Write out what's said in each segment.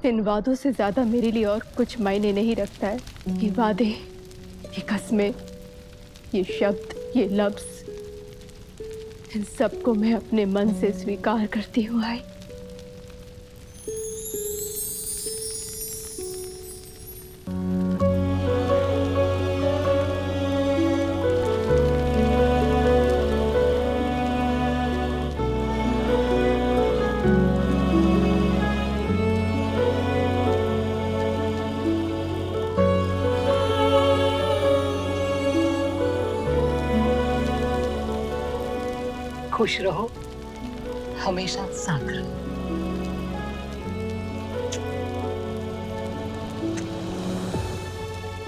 इन वादों से ज्यादा मेरे लिए और कुछ मायने नहीं रखता है। ये वादे, ये कस्में, ये शब्द, ये लफ्ज, इन सबको मैं अपने मन से स्वीकार करती हूँ। आई खुश रहो, हमेशा साथ रहो।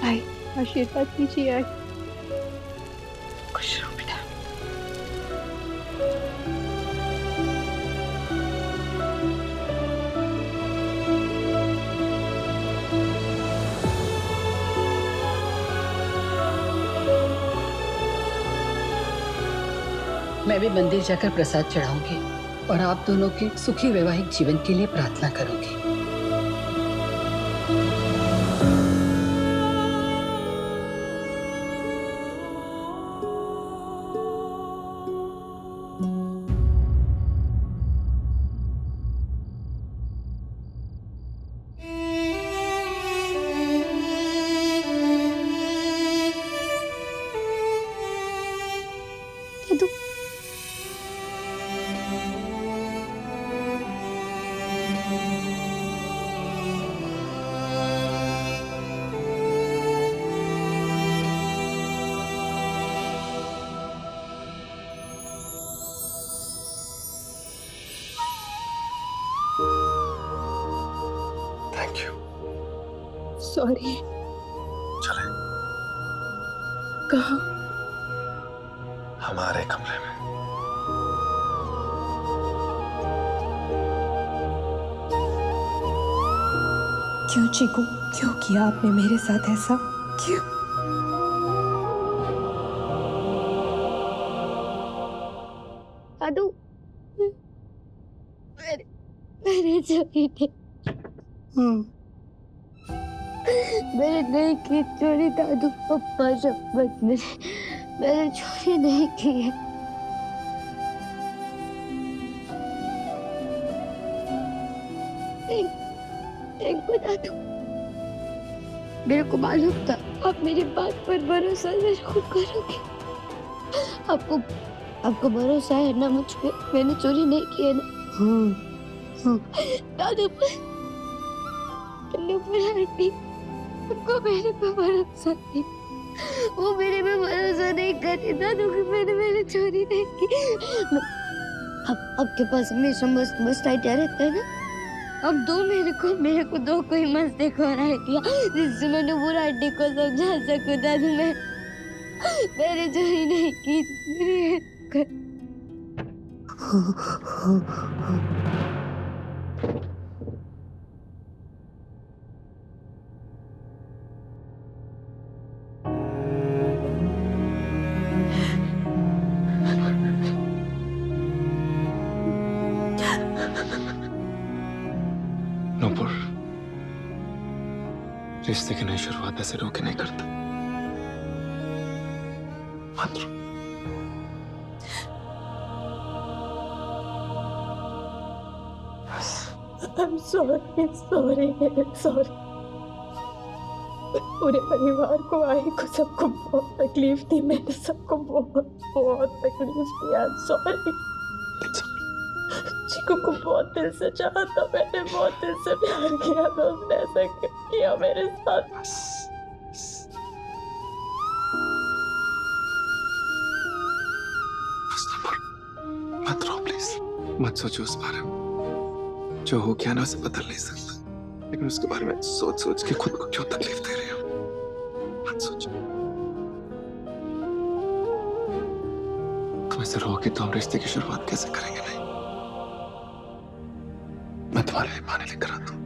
आई आशीर्वाद कीजिए। आई खुश रहो बेटा। मैं भी मंदिर जाकर प्रसाद चढ़ाऊंगी और आप दोनों के सुखी वैवाहिक जीवन के लिए प्रार्थना करूंगी। Thank you. सॉरी। चले कहाँ? हमारे कमरे में। क्यों चीकू, क्यों किया आपने मेरे साथ ऐसा? क्यों? दादू, मेरे चोरी मैंने नहीं की चोरी दादू, पप्पा शपथ मैंने चोरी नहीं की है। देखो दादू, मेरे को मालूम था आप मेरी बात पर भरोसा जरूर करोगे। आपको भरोसा है ना मुझ पे? मैंने चोरी नहीं की है ना? दादू आंटी, उनको मेरे पे भरोसा नहीं, वो मेरे पे भरोसा नहीं करती दादू कि मैंने चोरी नहीं की। आपके पास हमेशा मस्त आइडिया रहता है ना? अब दो मेरे को दो कोई मस्त एक और आइडिया जिससे मैंने पूरा आंटी को समझा सकूं दादू। मैंने चोरी नहीं की। नूपुर, रिश्ते की नई शुरुआत ऐसे रोके नहीं करता। मत रो। I'm sorry। पूरे परिवार को, आई को, सबको बहुत तकलीफ दी मैंने, सबको बहुत तकलीफ दिया। सॉरी। चिकू को बहुत दिल से चाहा था मैंने, बहुत दिल से प्यार किया था, उसने ऐसा किया मेरे साथ। मत रो प्लीज, मत सोचो उस बारे में। जो हो गया ना उसे बदल नहीं सकता, लेकिन उसके बारे में सोच के खुद को क्यों तकलीफ दे रही हो? मत सोचो। तुम ऐसे रहोगे तो हम रिश्ते की शुरुआत कैसे करेंगे? नहीं, मैं तुम्हारे लिए पानी लेकर आता हूं।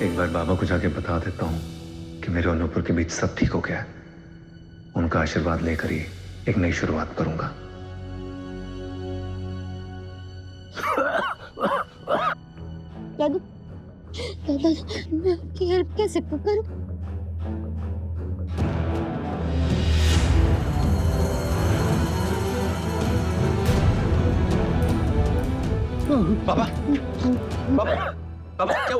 एक बार बाबा को जाके बता देता हूँ कि मेरे और नूपुर के बीच सब ठीक हो गया है। उनका आशीर्वाद लेकर ही एक नई शुरुआत करूंगा। दादा, दादा, मैं आपकी हेल्प कैसे करूं? बाबा, बाबा, बाबा क्या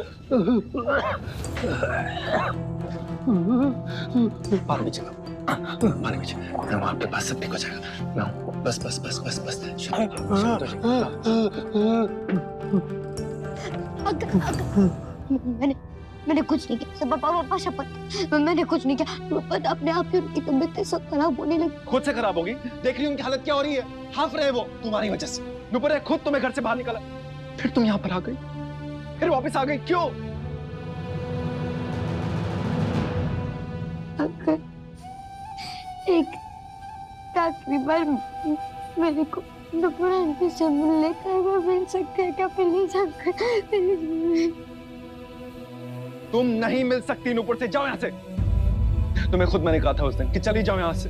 पानी में चलो, पानी में चलो। मैं वहाँ आपके पास सब ठीक हो जाएगा। मैं हूँ। बस बस बस बस बस मैंने कुछ नहीं किया। पापा शपथ, मैंने कुछ नहीं किया। पर अपने आप ही उनकी तबीयत सब खराब होने लगी। खुद से खराब होगी। देख रही उनकी हालत क्या हो रही है। हाफ रहे वो तुम्हारी वजह से। नुपुर खुद तुम्हें घर से बाहर निकाला, फिर तुम यहाँ पर आ गई, फिर वापस आ गई। क्यों? अगर एक आखिरी बार मेरे को नुपुर आंटी से मिलने का मिल सकता है क्या? प्लीज अंकल, तुम नहीं मिल सकती नुपुर से। जाओ यहाँ से। तुम्हें खुद मैंने कहा था उस दिन कि चली जाओ यहाँ से।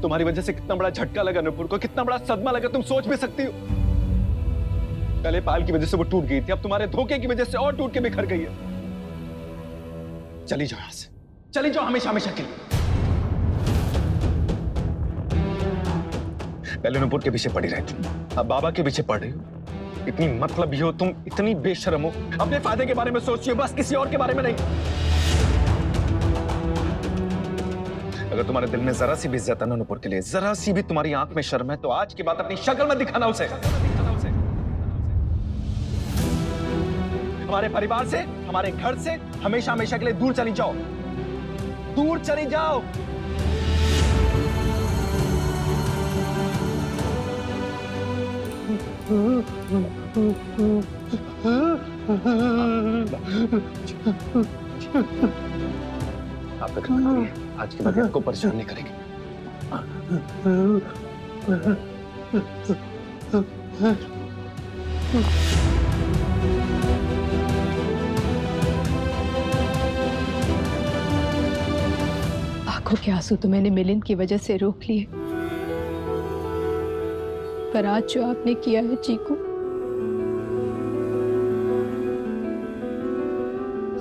तुम्हारी वजह से कितना बड़ा झटका लगा नुपुर को, कितना बड़ा सदमा लगा, तुम सोच भी सकती हो। पहले पाल की वजह से वो टूट गई थी, अब तुम्हारे धोखे की वजह से और टूट के बिखर गई है। चली जाओ यहाँ से, चली जाओ हमेशा हमेशा के लिए। पहले नुपुर के पीछे पड़ी रहती, अब बाबा के पीछे पड़ रही हो। इतनी मतलबी हो तुम, इतनी बेशर्म हो। अपने फायदे के बारे में सोचिए, बस किसी और के बारे में नहीं। अगर तुम्हारे दिल में जरा सी भी इज्जत है ना नुपुर के लिए, जरा सी भी तुम्हारी आंख में शर्म है, तो आज के बाद अपनी शक्ल में दिखाना उसे। हमारे परिवार से, हमारे घर से हमेशा हमेशा के लिए दूर चली जाओ, दूर चली जाओ। आप फिक्र मत करिए, आज के बाद आपको परेशान नहीं करेंगे। आंखों के आंसू तो मैंने मिलिंद की वजह से रोक लिए, पर आज जो आपने किया है चीकू,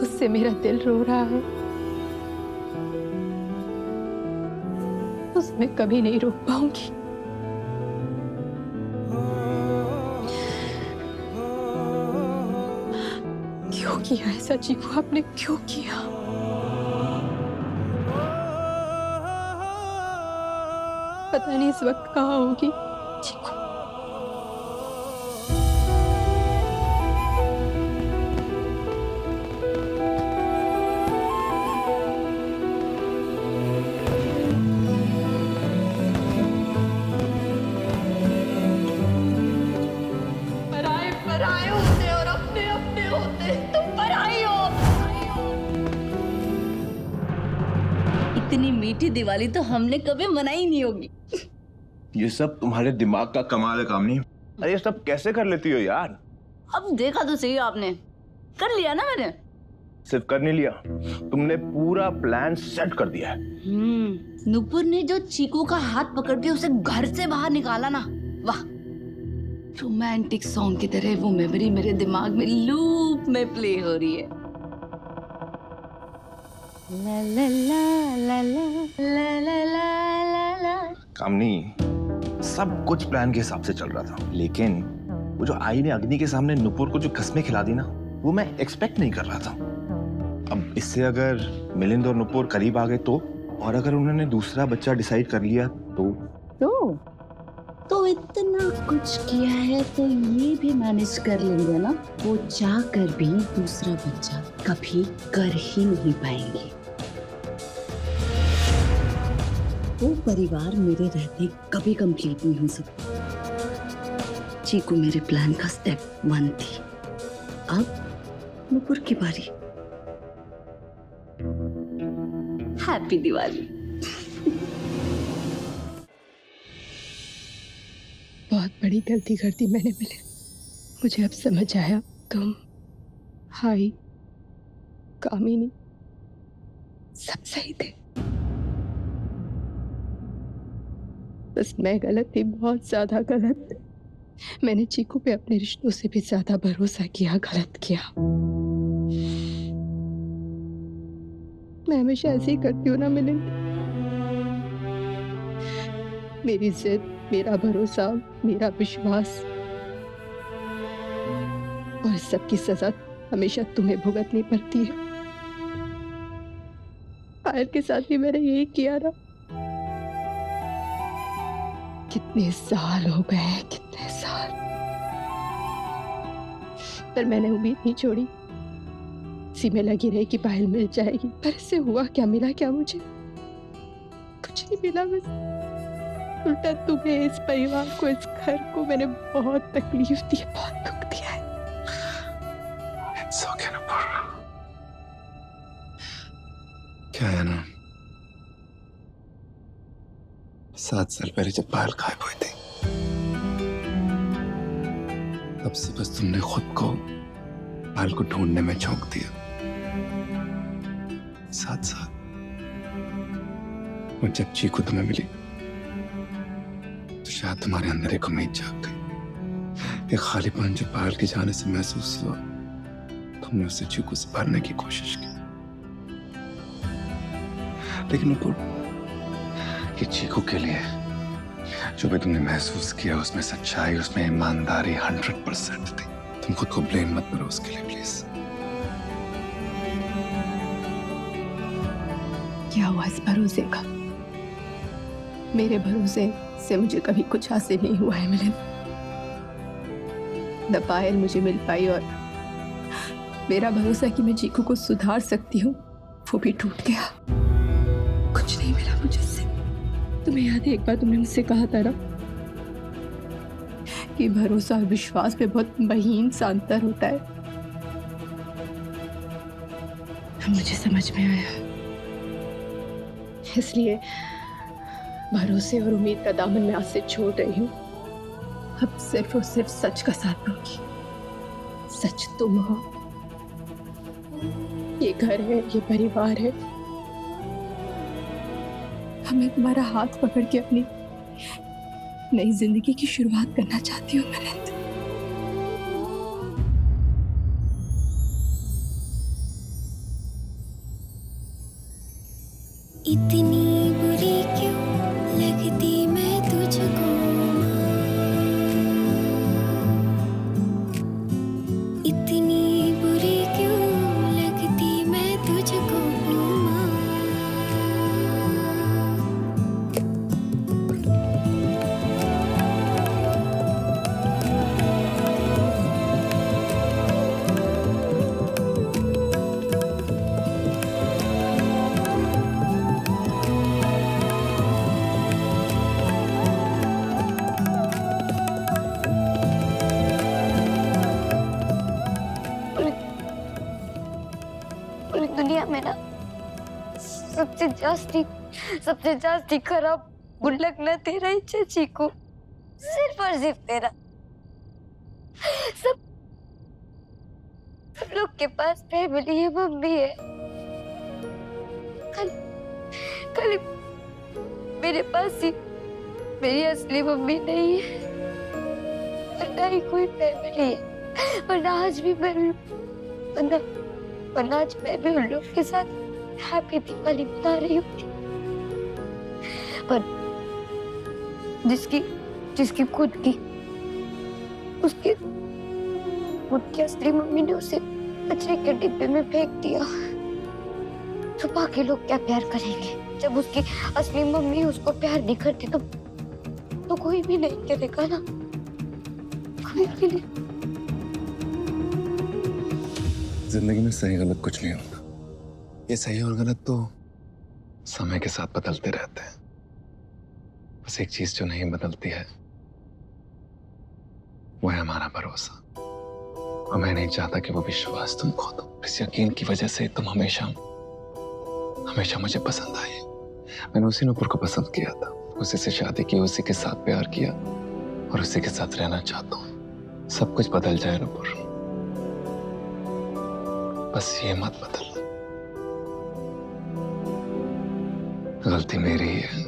उससे मेरा दिल रो रहा है। उसे मैं कभी नहीं रोक पाऊंगी। क्यों किया ऐसा चीकू? आपने क्यों किया? पता नहीं इस वक्त कहाँ होगी चीकू। पराए होते और अपने अपने होते। तुम पराई हो। इतनी मीठी दिवाली तो हमने कभी मनाई नहीं होगी। ये सब तुम्हारे दिमाग का कमाल है कामनी। अरे ये सब कैसे कर लेती हो यार? अब देखा तो सही आपने, कर लिया ना मैंने। सिर्फ कर नहीं लिया, तुमने पूरा प्लान सेट कर दिया है। नुपुर ने जो चीकू का हाथ पकड़ के उसे घर से बाहर निकाला ना, वाह। रोमांटिक सॉन्ग की तरह वो मेमोरी मेरे दिमाग में लूप में प्ले हो रही है। ला ला ला ला ला ला ला ला ला। कामनी, सब कुछ प्लान के हिसाब से चल रहा था, लेकिन वो जो आई ने अग्नि के सामने नुपुर को जो कसमें खिला दी ना, वो मैं एक्सपेक्ट नहीं कर रहा था। अब इससे अगर मिलिंद और नुपुर करीब आ गए तो, और अगर उन्होंने दूसरा बच्चा डिसाइड कर लिया तो इतना कुछ किया है तो ये भी मैनेज कर लेंगे ना। वो चाह कर भी दूसरा बच्चा कभी कर ही नहीं पाएंगे। वो परिवार मेरे रहते कभी कंप्लीट नहीं हो सकता। चीकू मेरे प्लान का स्टेप 1 थी, अब नुपुर की बारी। हैप्पी दिवाली। बहुत बड़ी गलती कर दी मैंने मिले। मुझे अब समझ आया तुम, हाई कामिनी सब सही थे, बस मैं गलत थी, बहुत ज्यादा गलत। मैंने चीकू पे अपने रिश्तों से भी ज्यादा भरोसा किया, गलत किया। मैं हमेशा ऐसे ही करती हूँ ना मिलिंद। मेरी जिद, मेरा भरोसा, मेरा विश्वास, और इस सब की सजा हमेशा तुम्हें भुगतनी पड़ती है। पायल के साथ भी मैंने यही किया ना। कितने साल हो गए, कितने साल, पर मैंने उम्मीद नहीं छोड़ी। इसी में लगी रही कि पायल मिल जाएगी, पर इससे हुआ क्या, मिला क्या मुझे? कुछ नहीं मिला। बस उल्टा तुम्हें, इस परिवार को, इस घर को मैंने बहुत तकलीफ दी, बहुत दुख दिया है। It's okay, Nupur. क्या है ना, 7 साल पहले जब पायल गायब हुई थी, तब से बस तुमने खुद को पायल को ढूंढने में झोंक दिया। 7 साल। और जब चीकू तुम्हें मिली तो शायद तुम्हारे अंदर एक उम्मीद जाग गई। एक खालीपन जो पायल के जाने से महसूस हुआ, तुमने उसे चीकू से भरने की कोशिश की। लेकिन नुपुर, कि चीकू के लिए जो भी तुमने महसूस किया, उसमें सच्चाई, उसमें ईमानदारी 100% थी। तुम खुद को ब्लेम मत करो उसके लिए प्लीज। क्या हुआ इस भरोसे का? मेरे भरोसे से मुझे कभी कुछ हासिल नहीं हुआ है मिलन। न पायल मुझे मिल पाई, और मेरा भरोसा कि मैं चीकू को सुधार सकती हूँ, वो भी टूट गया। कुछ नहीं मिला मुझे इससे। तुम्हें याद है एक बार तुमने मुझसे कहा था ना कि भरोसा और विश्वास पे बहुत महीन सा अंतर होता है। मुझे समझ में आया, इसलिए भरोसे और उम्मीद का दामन मैं आज से छोड़ रही हूँ। अब सिर्फ और सिर्फ सच का साथ दूंगी। सच तुम हो, ये घर है, ये परिवार है। मैं तुम्हारा हाथ पकड़ के अपनी नई जिंदगी की शुरुआत करना चाहती हूँ मिलिंद। इतनी बुरी क्यों लगती मैं तुझको, इतनी बुरी क्यों लगती मैं तुझको माँ। दुनिया में ना सबसे जास्ती खराब गुल्लक ना तेरा ही चाची को, सिर्फ और सिर्फ तेरा। सब लोग के पास फैमिली है, मम्मी है, कल मेरे पास ही मेरी असली मम्मी नहीं है, और ना ही कोई फैमिली है। वरना आज भी मैं वरना आज मैं भी उन लोग के साथ हैप्पी दिवाली मना रही हूँ। पर जिसकी खुद की असली मम्मी ने उसे कचरे के डिब्बे में फेंक दिया, तो बाकी लोग क्या प्यार करेंगे? जब उसकी असली मम्मी उसको प्यार नहीं करती तो कोई भी नहीं करेगा ना, कोई भी नहीं। जिंदगी में सही गलत कुछ नहीं होता। ये सही और गलत तो समय के साथ बदलते रहते हैं। बस एक चीज जो नहीं बदलती है वो है हमारा भरोसा। और मैं नहीं चाहता कि वो विश्वास तुम खो दो। इस यकीन की वजह से तुम हमेशा मुझे पसंद आई। मैंने उसी नुपुर को पसंद किया था, उसी से शादी की, उसी के साथ प्यार किया और उसी के साथ रहना चाहता हूँ। सब कुछ बदल जाए नुपुर, बस ये मत बदलना। गलती मेरी ही है।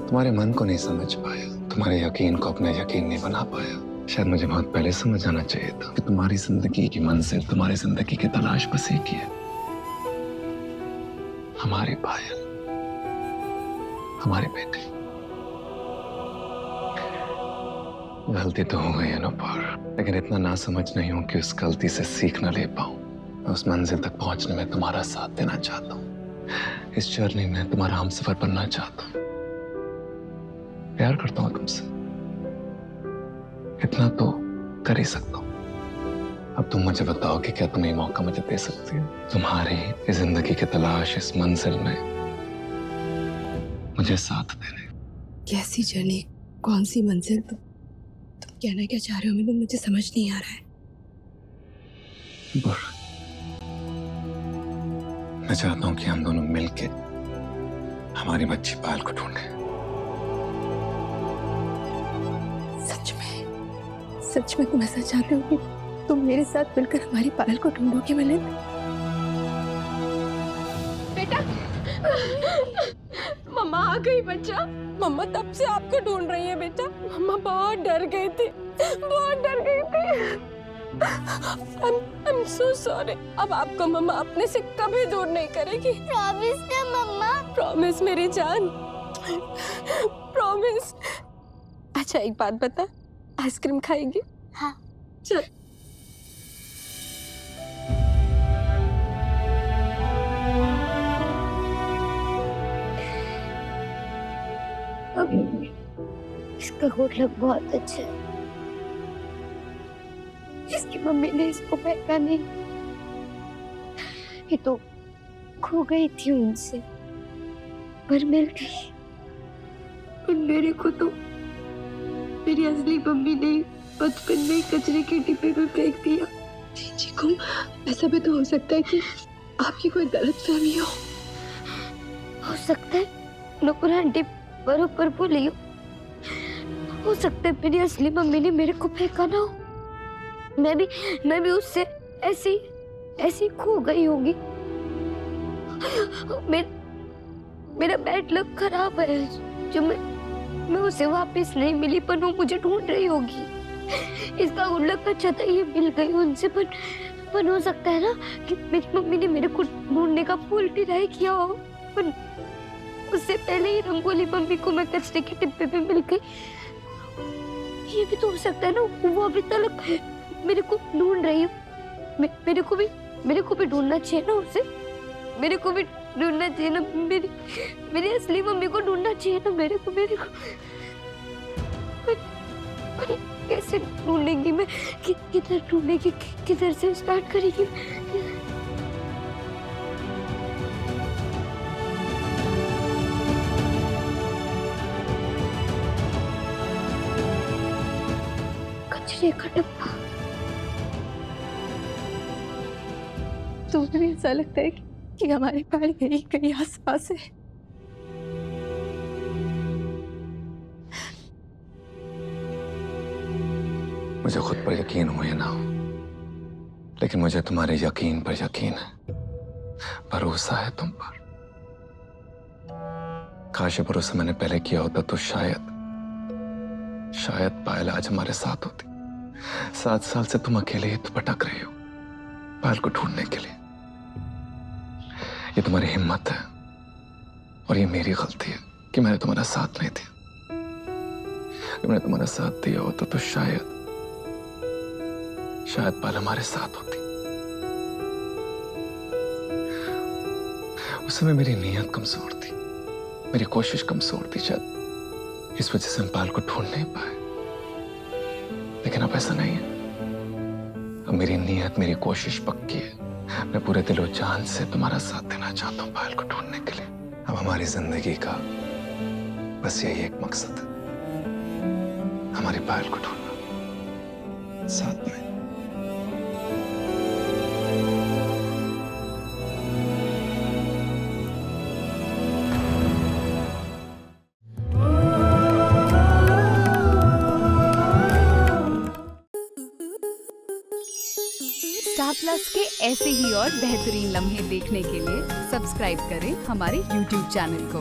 तुम्हारे मन को नहीं समझ पाया, तुम्हारे यकीन को अपना यकीन नहीं बना पाया। शायद मुझे बहुत पहले समझ आना चाहिए था कि तुम्हारी जिंदगी की मंजिल, तुम्हारी जिंदगी की तलाश बस एक ही है, हमारी पायल, हमारे बेटे। गलती तो हो गई है नुपुर, लेकिन इतना ना समझ नहीं हूं कि उस गलती से सीख न ले पाऊं। मैं उस मंजिल तक पहुंचने में तुम्हारा साथ देना चाहता हूं। इस जर्नी में तुम्हारा हमसफर बनना चाहता हूं। प्यार करता हूं तुमसे, इतना तो कर ही सकता हूं। अब तुम मुझे बताओ कि क्या तुम ये मौका मुझे दे सकती हो? तुम्हारी इस जिंदगी की तलाश, इस मंजिल में मुझे साथ देने। कैसी जर्नी, कौन सी मंजिल? तुम कहना क्या चाह रहे हो? मुझे समझ नहीं आ रहा है। मैं चाहता हूं कि हम दोनों मिलके हमारी बच्ची पायल को ढूंढें। सच में तुम ऐसा चाहते हो कि तुम मेरे साथ मिलकर हमारी पायल को ढूंढोगे मिलिंद? बेटा, मम्मा आ गई बच्चा। मम्मा तब से आपको ढूंढ रही है बेटा। मम्मा बहुत डर गई थी, बहुत डर गई थी। I'm so sorry। अब आपको मम्मा अपने से कभी दूर नहीं करेगी। प्रॉमिस ना मम्मा। प्रॉमिस मेरी जान, प्रॉमिस। अच्छा एक बात बता, आइसक्रीम खाएगी? हाँ। चल। इसका गुडलक बहुत अच्छा है। इसकी मम्मी ने इसको फेंका नहीं, ये तो खो गई थी उनसे पर मिल गई। और मेरे को तो मेरी असली मम्मी ने बचपन में कचरे के डिब्बे में फेंक दिया। चीकू, ऐसा भी तो हो सकता है कि आपकी कोई गलतफहमी हो सकता है नुपुर आंटी बरोबर बोली हो सकता है मेरी असली मम्मी ने मेरे को फेंका ना हो। मैं भी उससे ऐसी खो गई होगी। मेरा बैड लक खराब है जो मैं उसे वापस नहीं मिली, पर वो मुझे ढूंढ रही होगी। इसका गुड लक अच्छा था ये मिल गई उनसे, पर हो सकता है ना कि मेरी मम्मी ने मेरे को ढूंढने का फुल ट्राई किया हो, पर उससे पहले ही रंगोली मम्मी को मैं कचरे के डिब्बे में मिल गई। ये भी तो हो सकता है ना वो अभी तक मेरे को ढूंढ रही हो। मेरे को भी ढूंढना चाहिए ना उसे। मेरे को भी ढूंढना चाहिए ना, मेरी असली मम्मी को ढूंढना चाहिए ना मेरे को। पर कैसे ढूंढेंगी मैं? किधर ढूंढेगी? किधर से स्टार्ट करेगी? कचरे का डब्बा। तुम्हें भी ऐसा लगता है कि हमारे पाल कहीं आसपास है? मुझे खुद पर यकीन हो या ना हो, लेकिन मुझे तुम्हारे यकीन पर यकीन है, भरोसा है तुम पर। काश ये भरोसा मैंने पहले किया होता तो शायद पायल आज हमारे साथ होती। 7 साल से तुम अकेले ही तो भटक रहे हो पायल को ढूंढने के लिए। ये तुम्हारी हिम्मत है और ये मेरी गलती है कि मैंने तुम्हारा साथ नहीं दिया। अगर मैंने तुम्हारा साथ दिया होता तो शायद पायल हमारे साथ होती। उस समय मेरी नीयत कमजोर थी, मेरी कोशिश कमजोर थी, शायद इस वजह से हम पायल को ढूंढ नहीं पाए। लेकिन अब ऐसा नहीं है। अब मेरी नीयत, मेरी कोशिश पक्की है। मैं पूरे दिलो जान से तुम्हारा साथ देना चाहता हूँ पायल को ढूंढने के लिए। अब हमारी जिंदगी का बस यही एक मकसद है, हमारी पायल को ढूंढना साथ में। स्टार प्लस के ऐसे ही और बेहतरीन लम्हे देखने के लिए सब्सक्राइब करें हमारे YouTube चैनल को।